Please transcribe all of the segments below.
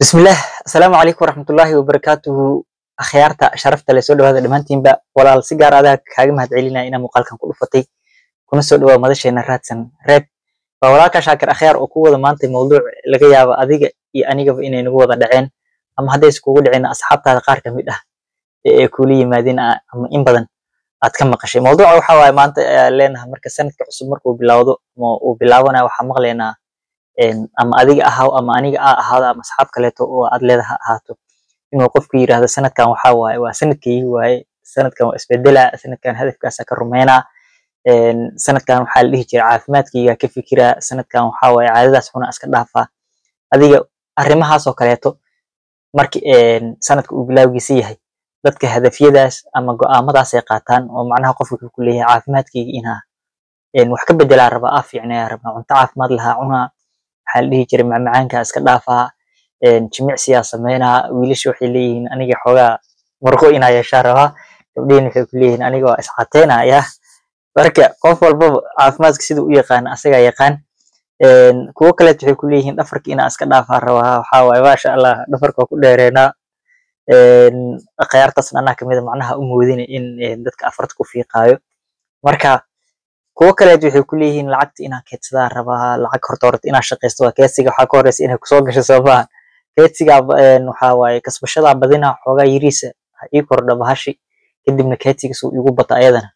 بسم الله. السلام عليكم ورحمة الله وبركاته. أخيارتا شرفت لسود هذا دمانتين با ولا السيجار هذا كاجم هتعلينا إنا مقالكم كله فتي كنا سود ومدش إن راتسن راب فولاك شاكر أخيار أكو ذا مانتي موضوع لقيا أديك يعني قف إني نقول ذا دعين أما هذا يسكول عين أصحاب هذا قارك مده كلية مدينة أما إن بدن أتكلم قشي موضوع أو حواي ما أنت لنا مركز سنة كعصب مركو بلاوضو وبلاونا وحمق لنا ama adiga ahaw ama aniga ahaado ama asxaab kaleeto oo aad leedahay ahaato inuu qofku yiraahdo sanadkan waxa waaye waa sanadkii waaye sanadkan waa isbedela sanadkan hadafkaas ka rumeena sanadkan waxa la dhihi jiray caafimaadkayga ka fikira sanadkan waxa waaye caadadaas xuna iska dhaafa adiga arrimahaas oo kaleeto markii sanadku uu bilowgiisa yahay dadka hadafyadaas ama go'aamadaas ay qaataan oo macnaha qofku ku leeyahay caafimaadkayga wax ka bedelaa raba fiicnaa raba cunto caafimaad lahaa cunaa hal dhihi jiray macmacaanka iska dhaafaa jimicsiga sameeyna wiilashu waxay leeyihiin aniga xogaa marqo ina yeeshaa rabaa gabdhiin waxay ku leeyihiin aniga waa isqateynaya marka qof walba caafimaadka sidoo u yaqaan asaga yaqaan kuwa kale waxay ku leeyihiin dhafarka ina iska dhaafaa rabaa waxa waaye maasha Allah dhafarka ku dheereena aqaartasna anaa kamid macnaha u moodin in dadka afarta ku fiiqaayo marka kuwa kale waxay ku leeyihiin lacagta inaa keedsada rabaa lacag hortoorta inaa shaqeysto waa keedsiga waxa ka horeysa inay ku soo gasho Soomaa keedsiga waxa waaye kasbashada badina xoogaa yiriisa ii kordha bahashi kadibna keedsiga soo igu bata ayadana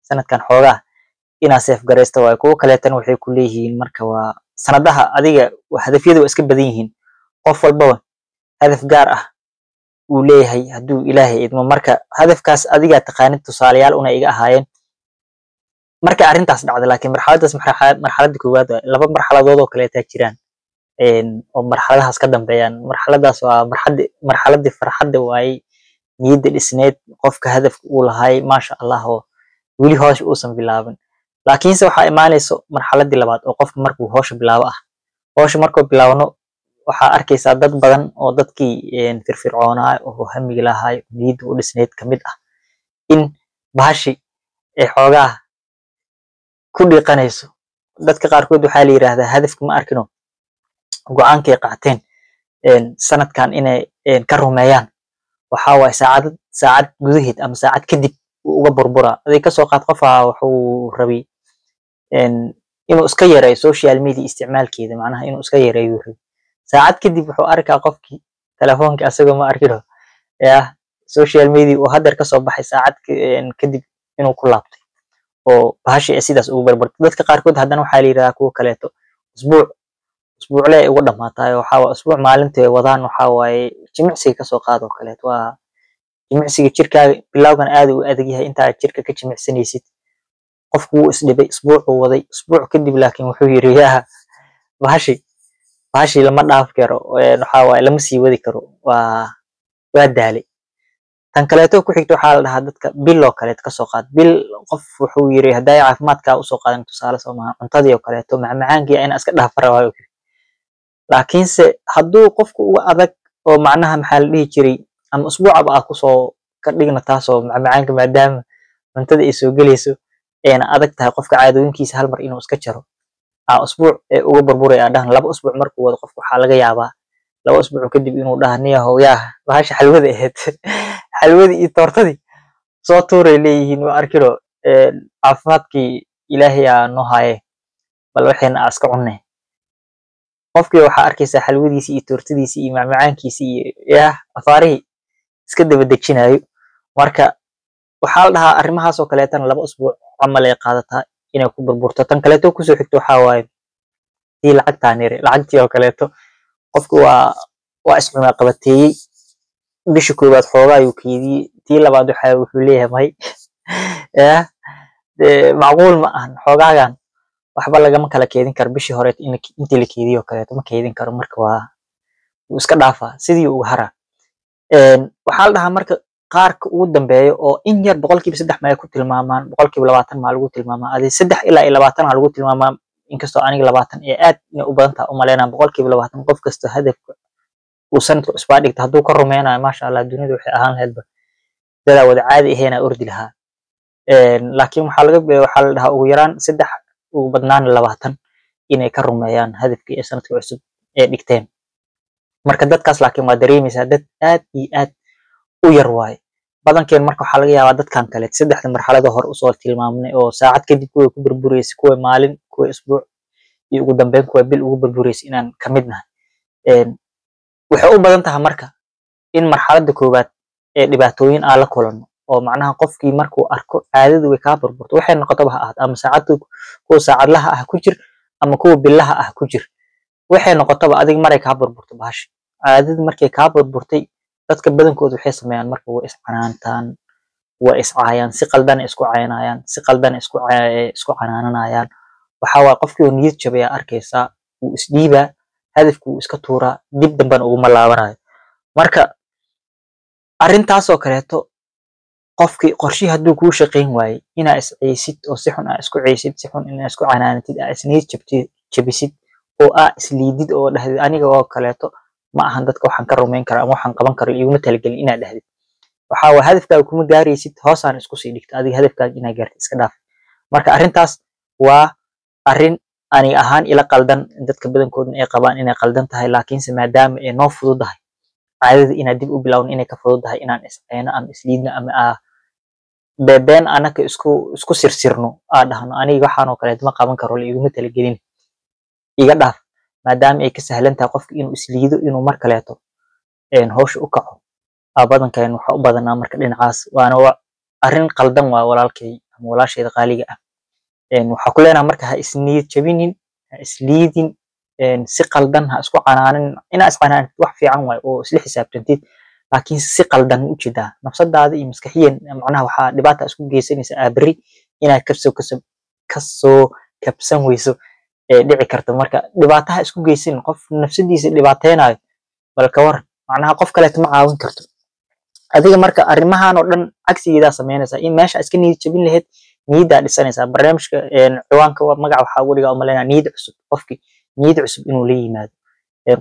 sanadkan xoogaa inaa safe gareysto waa kuwa kale tan waxay ku leeyihiin marka waa sanadaha adiga hadafyadu iska badan yihiin qof walba hadaf gaar ah uu leeyahay haduu Ilaahay idmo marka hadafkaas adiga taqaanid tusaalayaal una iga ahaayeen marka arintaas dhacday laakiin marxaladda koowaad laba marxaladood oo kale ay jiraan oo marxaladahaas ka dambeeyaan marxaladaas waa marxaladii farxadda waay niyadda dhisneed qofka hadafka uu lahaay maasha Allah oo wili hoosh uusan bilaabin laakiin se waxa imaanayso marxaladii labaad oo qofka markuu hoosh bilaabo hoosh markuu bilaawno waxa arkaysaa dad badan oo dadkii firfircoonaa oo hamiga lahaay niyadda u dhisneed kamid in bahashi ee xoogaa ku dhiqanayso dadka qaarkood waxa la yiraahdaa hadafka ma arkino go'aankay qaateen sanadkan inay ka rumeeyaan waxa way saacad gudaheed ama saacad kadib uga burbura aday ka soo qaad qof wuxuu rabay inuu iska yareeyo social media isticmaalkeeda macnaha inuu iska yareeyo saacad kadib wuxuu arkaa qofkii telefoonka asagoo ma arkino social media oo hadda ka soo baxay saacad kadib inuu ku laabtay oo bahashi sidaas ugu barbarto dadka qaarkood haddana waxa la yiraahdaa kuwa kaleeto usbuuc leh ugu dhamaatay waxa waa usbuuc maalintii wadaan waxa waaye jimicsiga ka soo qaado kaleeto waa jimicsiga jirkaaga bilowgan aad u adag yahay inta jirka ka jimicsanaysid qofku uu isdhibay usbuuc uu waday usbuuc kadib laakiin wuxuu yiraahdaa bahashi lama dhaaf karo waxa waaye lama sii wadi karo waa daalay tan kaleeto ku xigto waxa la dhahaa dadka bil oo kale ka soo qaad bil qof wuxuu yiri haday caafimaadka u soo qaadan tusaale Soomaa cuntadii oo kaleeto macmacaankii ayna iska dhaafar waayo laakiin se haduu qofku uga adag oo macnaha maxal dhihi jiray ama usbuucaba ku soo ka dhigna taasoo macmacaanka maadaama cuntada ay soo galayso ayna adag tahay qofka caadooyinkiisa hal mar inuu iska jaro usbuuc uga burburay dhahan laba usbuuc markuu wado qofku waxa laga yaabaa laba usbuuc kadib inuu dhahniyo yaa bahashi xalwada ahayd xalwadi iyo toortadii soo tuuray leeyihiin waa arkiro caafimaadkii Ilaahay noo haaye bal waxayna iska cunnay qofkii waxa arkaysaa xalwadiisi iyo toortadiisi iyo macmacaankiisi iyo afaarihi iska daba dejinayo marka waxa la dhahaa arrimahaas oo kale tan laba usbuuc amal ay qaadataa inay ku burburto tan kaleeto ku soo xigto waxa waaye tii lacagtii oo kaleeto qofku waa iscuna qabateeyay bisha koobaad xoogaa ayuu keediyay tii labaad waxa wuxuu leeyahay macquul ma ahan xoogaagan waxba lagama kala keedin karo bishii hore intii la keediyo kaleeto ma keedin karo marka waa uu iska dhaafaa sidii uu hara waxa la dhahaa marka qaarka ugu dambeeyo oo in yar 3% ma ku tilmaamaan 20% ma lagu tilmaamaa adi 3 ilaa 20 ma lagu tilmaamaa inkastoo aniga 20 ee aad u badan tahay u maleynaa 20% qof kasta hadafka وسنة أسبوعك تهدو كرمينا ما شاء الله الدنيا وحي أهان هالبا ده وده عادي هنا أردي لها لكن حلقة ويران سدح وبدنان اللواتن إنه كرميان هدف كي سنة عسب دكتين marka dadkaas laakiin waa dareemaysaa dad aad iyo aad u yar waaye badankeen marka waxaa laga yaabaa dadkan kale saddexda marxalada hore usoo tilmaamnay oo saacad kadib kuwa ku burburaysa kuwa maalin kuwa isbuuc iyo ugu dambeyn kuwa bil ugu burburaysa inaan ka mid nahay waxay u badan tahay marka in marxaladda koowaad ee dhibaatooyin aan la kulanno oo macnaha qofkii markuu arko caadadu way kaa burburto waxay noqotaba ha ahaato ama saacaddu kuwa saacadlaha ah ku jir ama kuwa billaha ah ku jir waxay noqotaba adig maray kaa burburto bahash caadadu markay kaa burburtay dadka badankoodu waxay sameeyaan marka way iscanaantaan way iscaayaan si qaldan isku caynayaan si qaldan isku canaananayaan waxa waa qofkii oo niyad jabaya arkaysaa uu isdhiibaa hadafku uu iska tuuraa dib dambana uguma laabanayo marka arrintaasoo kaleeto qofkii qorshii hadduu kuu shaqayn waayey inaa isceysid oo si xun aa isku ceysid si xun inaa isku canaanatid aa isniyad jabisid oo aa isliidid oo dhahdid aniga oo kaleeto ma ahan dadka waxaan ka rumayn karaa ama waxaan qaban karo iguma talagelin inaa dhahdid waxaa waa hadafkaaga kuma gaaraysid hoosaan isku sii dhigta adiga hadafkaaga inaa gaartid iska dhaaf marka arrintaas waa arrin aniga ahaan ila qaldan dadka badankoodna ay qabaan inay qaldan tahay laakiinse maadaama ay noo fududahay caadada inaa dib u bilowno inay ka fududahay inaan isceyno ama isliidno ama been anaka isku sirsirno aa dhahno aniga waxaanoo kaleeto ma qaban karo la iguma talagelin iga dhaaf maadaama ay ka sahlan tahay qofka inuu isliido inuu mar kaleeto hawsha u kaco badankan waxa u badanaa marka dhinacaas waana arrin qaldan waa walaalkay ama walaashayda qaaliga ah waxaa ku leenahay marka ha isniyad jabinin ha isliidin si qaldan ha isku canaanin inaa iscanaanid wax fiican waay oo isla xisaabtantid laakiin si qaldan u jeedaa nafsadaada iyo maskaxiyan macnaha waxaa dhibaata isku geysanaysa aabri inaad kasoo kabsan weyso dhici karta marka dhibaataha isku geysan qof nafsadiisa dhibaateynayo bal ka war macnaha qof kaleeto ma caawin karto adiga marka arrimahan oo dhan cagsigeedaa samaynaysaa in meesha iska niyad jabin lahayd niyaddaa dhisanaysaa barnaamijka ciwaanka magaca waxaa ugu dhigaa umaleynaa niyad cusub qofkii niyad cusub inuu la yimaado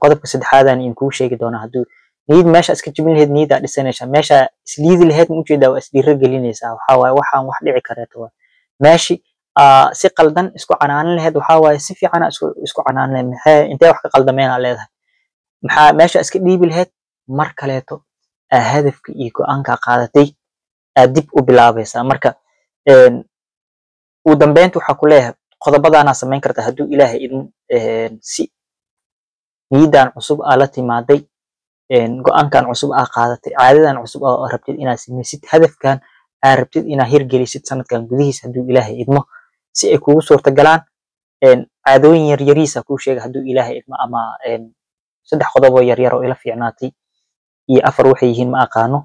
qodobka saddexaadaan in kuu sheegi doonaa hadduu niyad meesha iska jabin lahayd niyaddaa dhisanaysaa meesha isliidi lahayd ma ujeedaa waa isdhiiro gelinaysaa waxaa waaye waxaan wax dhici kareeto waa meeshi si qaldan isku canaanin lahayd waxaa waaye si fiicana isku canaanin lahayd maxay intee wax ka qaldameynaa leedahay maxaa meesha iska dhiibi lahayd mar kaleeto hadafka iyo go'aanka qaadatay aad dib u bilaabaysaa marka ugu dambeynta waxaa ku leeyahay qodobadaanaa samayn karta hadduu ilaahay idin si niyaddan cusub aa la timaaday go'aankan cusub aa qaadatay caadadan cusub oo rabtid inaad samaysid hadafkan aa rabtid inaad hirgelisid sanadkan gudihiisa hadduu ilaahay idmo si ay kugu suurtagalaan caadooyin yaryariisa kuu sheega hadduu ilaahay idmo ama 3 qodob oo yaryar oo ila fiicnaatay iyo 4 waxay yihiin ma aqaano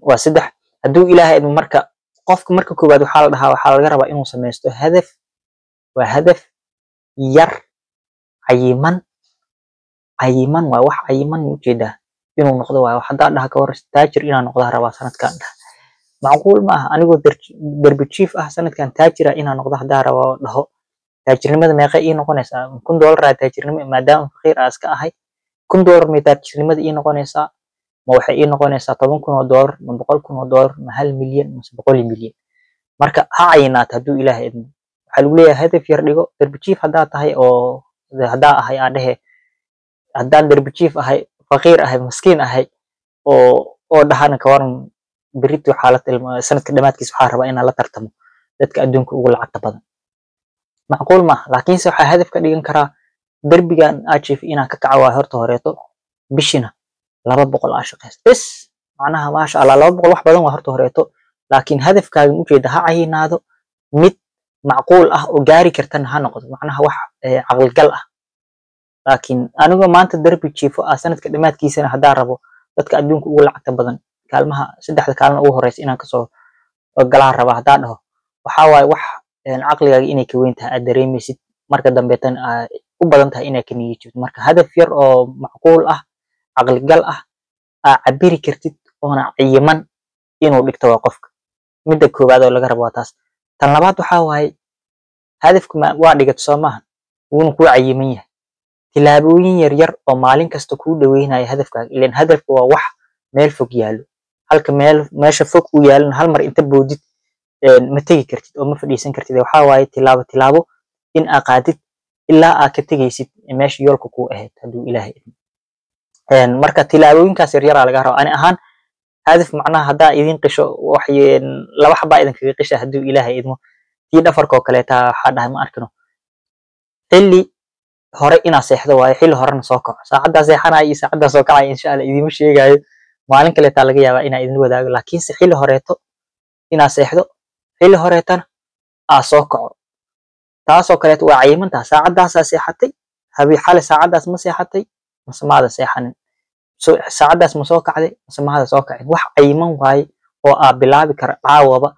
waa 3 hadduu ilaahay idmo marka qofka marka koowaad waxaa laga rabaa inuu samaysto hadaf waa hadaf yar cayiman waa wax cayiman ujeedaa inuu noqdo waa haddaa dhaha ka hor taajir inaan noqdaa rabaa sanadkan macquul ma aha anigoo darbi jiif ah sanadkan taajira inaan noqdo haddaa rabaa dhaho taajirnimada meeqa ii noqonaysaa $1,000 taajirnimo maadaama faqiir aa iska ahay $1,000 may taajirnimada ii noqonaysaa ma waxay ii noqonaysaa $10,000 ma $100,000 ma 1 milyan ma 100 milyan marka ha cayinaata hadduu ilaahay idmo waxaa lagu leeyahay hadaf yar dhigo darbi jiif haddaa tahay oo haddaa ahay aa dhehe haddaan darbi jiif ahay faqiir ahay maskiin ahay oo dhahana ka waran berito waxaa la tilmaamay sanadka dhamaadkiisa waxaa rabaa inaan la tartamo dadka adduunka ugu lacagta badan macquul maaha laakiinse waxaa hadaf ka dhigan karaa derbigan aa jiif inaan ka kaco waa horta horeeto bishina 200 aa shaqeysto bes macnaha maasha Allah 200 wax badan waa horta horeeto laakiin hadafkaaga ujeeda ha cayinaado mid macquul ah oo gaari kartana ha noqdo macnaha wax caqligal ah laakiin anigoo maanta darbi jiifo sanadka dhamaadkiisana haddaa rabo dadka adduunka ugu lacagta badan kaalmaha 3 kaalmo ugu horeysa inaan kasoo galaa raba haddaa dhaho waxaa waaye wax caqligaaga inay ka weyn tahay aad dareemaysid marka dambeetan u badan tahay inaa ka niyad jabto marka hadaf yar oo macquul ah caqligal ah cabiri kartid oona cayiman inuu dhigto waa qofka midda koowaad oo laga rabo waa taas tan labaad waxaa waaye hadafka waa dhigato soo maaha wuuna kuu cayiman yahay tilaabooyin yaryar oo maalin kasta kuu dhaweynaya hadafkaaga ileen hadafka waa wax meel fog yaalo halka meesha fog uu yaalana hal mar inta boodid ma tegi kartid oo ma fadhiisan kartid waxaa waaye tilaabo in aa qaadid ilaa aa ka tegaysid meesha yoolka kuu ahayd hadduu ilaahay idmo marka tilaabooyinkaas yar yar laga rabo ani ahaan hadaf macnaha hadaa idin qisho waxay laba xabaa idin kaga qisha haduu ilaahay idmo tii dhafarka oo kale taa waxa dhahay ma arkino xilli hore ina seexdo waayo xilli horena soo kaco saacada seexanay iyo saacada soo kacay insha Allah idima sheegayo maalin kale taa laga yaabaa ina idin wadaago laakiin si xilli horeeto ina seexdo xilli horeetana soo kaco taasoo kale waa cayimanta saacadaas seexatay habi xalay saacadaas ma seexatay masmaada seexanin saacadaas ma soo kacday masmaada soo kacay wax cayiman waay oo bilaabi kara caawaba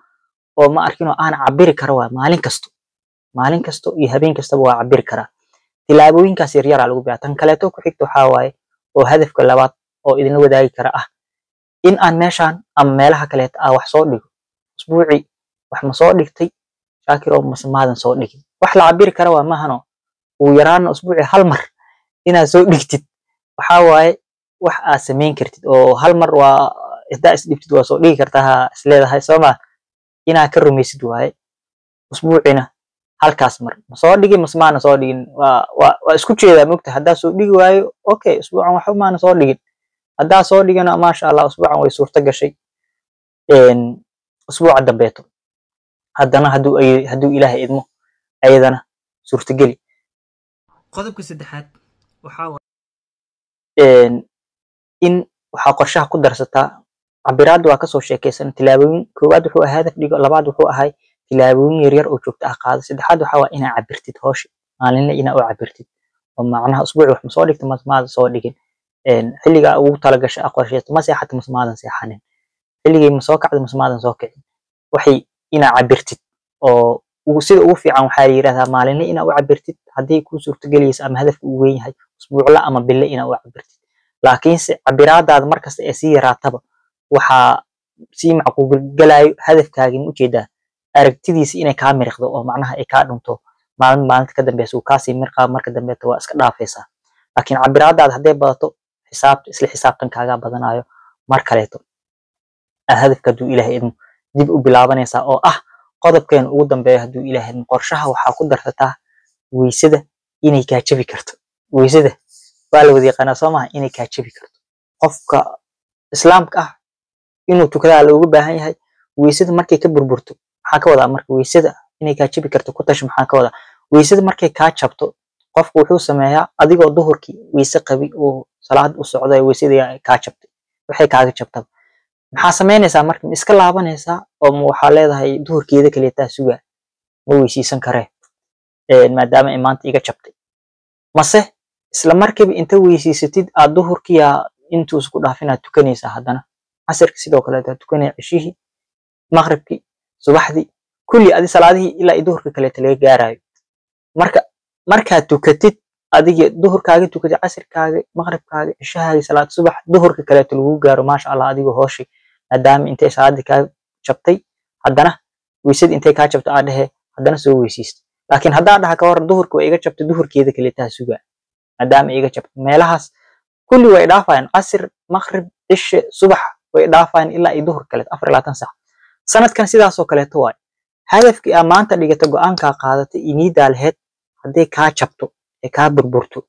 oo ma arkino aan cabiri karo waa maalin kasto iyo habeen kasta waa cabiri kara tilaabooyinkaas yar yar lagu biyaa tan kale ku xigto waxa waaye oo hadafka labaad oo idin wadaagi kara in aan meeshan ama meelaha kale wax soo dhigo usbuuci wax ma soo dhigtay shaakiro masmaadan soo dhigin wax la cabiri kara waa mahano uu yaraan usbuuci hal mar ina soo dhigtid waxa waaye wax aad sameyn kartid oo hal mar waa inta is dhibtid waa soo dhigi kartaa isleedahay Soomaa ina ka rumaysid waaye usbuucina halkaas mar ma soo dhigin masmaana soo dhigin waa isku jeedaa mugta hadaa soo dhigi waayo okay usbuucan wax ma soo dhigin hadaa soo dhigana ma sha Allah usbuucan way suurta gashay usbuuca dambeeto haddana haduu Ilaahay idmo ayadana suurta gali qodobka saddexaad waxa in waxa qorshaha ku darsataa cabiraad waa ka soo sheekaysan tilaabooyin koowaad wuxuu ahaa hadaf dhigo labaad wuxuu ahaa tilaabooyin yar yar oo joogto qaado saddexaad waxa waa ina cabirtid hoosh maalinle ina oo cabirtid oo macnaha usbuuci wax ma soo dhigto masmaada soo dhigin xilliga ugu tala gashay qorsheeto ma seexato masmaadan seexanin xilligii ma soo kacdo masmaadan soo kicin waxay ina cabirtid oo sida ugu fiican waxa yiraahdaa maalinle ina oo cabirtid hadii ku suurto galayso ama hadafku uu weyn yahay usbuucla ama bille ina oo cabirtid laakiin si cabiraadaada markasta ee si yaraataba waxa si macquul galay hadafkaaga u jeedaa aragtidiisa inay ka miriqdo oo macnaha ay ka dhunto maalinta ka dambeeyso ka sii mirqa marka dambeeto waa iska dhaafaysaa laakiin cabiraadaada haday badato isla xisaabtan kaaga badanayo mar kaleeto hadafka duu Ilaahay idmo dib u bilaabanaysa oo qodobkeen ugu dambeeyo haduu Ilaahay qorshaha waxa ku darsataa weysada inay ka jabi karto weysada waa la wadi yaqaan Soomaa inay ka jabi karto qofka islaamka inuu tukada loogu baahan yahay weysada markay ka burburto waxa ka wada marka weysada inay ka jabi karto ku tash maxaa ka wada weysada markay ka jabto qofku wuxuu sameeyaa adigoo duhurkii weyse qabi oo salaad u socday weysada ka jabtay waxay kaaga jabtay maxaa sameynaysaa marka iska laabanaysaa oo waxa leedahay duhurkeeda kale taa suga ma weysiisan kare maadaama ay maanta iga jabtay mase isla markiiba inta weysiisatid aad duhurkiya intuu isku dhaafina tukanaysaa haddana casirka sidoo kale aad tukanay cishii maghribki subaxdii kulli adi salaadihi ilaa duhurka kale laga gaarayo marka tukatid adiga duhurkaaga tukatid casirkaaga maghribkaaga cishaaga salaad subax duhurka kale lagu gaaro ma sha Allah adiga hooshi maadaama intay salaadii ka jabtay haddana weysada intay ka jabtay aad dhahe haddana soo weysiisto laakiin hadaa dhaha ka hor duhurka way iga jabtay duhurkeeda kale taa suga maadaama iga jabtay meelahaas kulli way dhaafayaan casir maghrib cishe subax way dhaafayaan ilaa duhur kale 24 saac sanadkan sidaas oo kale tahay hadafkii maanta dhigata go'aanka qaadatay iniida lahayd haday ka jabto ee ka burburto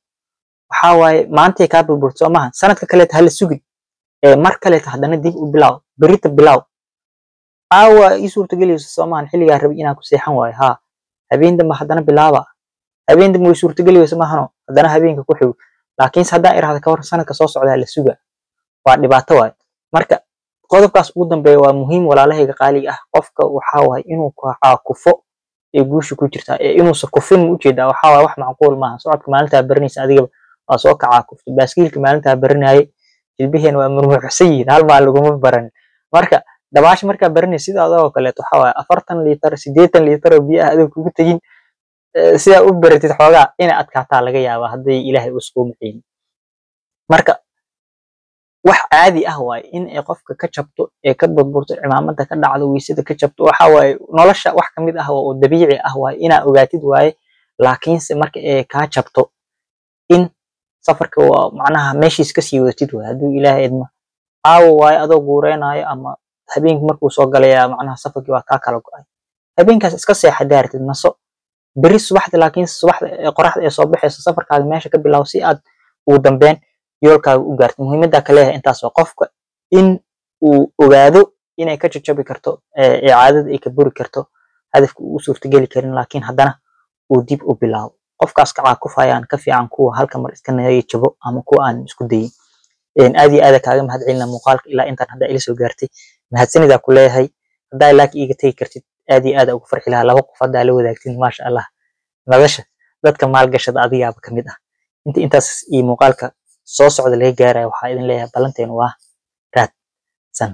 waxa waaye maanta ka burburto ma sanadka kale hal sugid mar kale haddana dib u bilaaw berita bilaaw awa isuurta galayso Soomaan xilliga rabay inaan ku seexan waayo habeen dambe haddana bilaaba habeen dambe way suurta galayso ma hano haddana habeenka ku xig laakiin hadaa iraahdo ka hor sanadka soo socda la suga waa dhibaato waay marka qodobkaas ugu dambeeyo waa muhiim walaalahayga qaaliga qofka waxa waay inuu kufo ee guusha ku jirta inuu sa kufin u jeedaa waxa waay wax macquul ma socodka maalinta baranaysa adiga waa soo kaca kufta baaskiilka maalinta baranayay jilbiheen waa murmuxsiin hal maal lagu baran marka dabaash marka baranaysa sida adoo kale waxa waay 40 litir 80 litir biyo aad kugu tagin sida u baratid xoogaa in adkaataa laga yaabo haday Ilaahay u isku maciin marka wax caadi waay in ay qofka ka jabto ee ka burburto cimaamada ka dhacdo weysada ka jabto waxa waay nolosha wax kamid oo dabiici waay ina ogaatid waay laakiin se marka ay ka jabto in safarka waa macnaha meeshiis ka sii wadatid waay haduu Ilaahay idmo waay adoo guureenayo ama habeenkii markuu soo galaya macnaha safarkii waa ka kala go'ay habeenkaas iska seexadaartid naso bari subaxda laakiin subaxda qoraxda ay soo baxayso safarkaaga meesha ka bilaw si aad ugu dambeyn yoolkaaga u gaarto muhiimadda kale ah intaas oo qofka in uu ogaado inay ka jajabi karto caadada ay ka buri karto hadafka uu suurtageli karin laakiin haddana uu dib u bilaabo qofkaas kacaa ku faayaan ka fiican kuwa halka mar iska nagay jabo ama kuwa aan isku dayin aad iyo aad kaaga mahadcelina muuqaalka ilaa intaan hadda ila soo gaartay mahadsanida ku leeyahay haddaa like iga tagi kartid aad iyo aad ugu farxi lahaa laba qof haddaa la wadaagtid maasha Allah nolosha dadka maalgashada adigaaba ka mid ah intaas iyo muuqaalka soo socda laga gaarayo waxaa idin leeyahay ballanteenu waa raadsan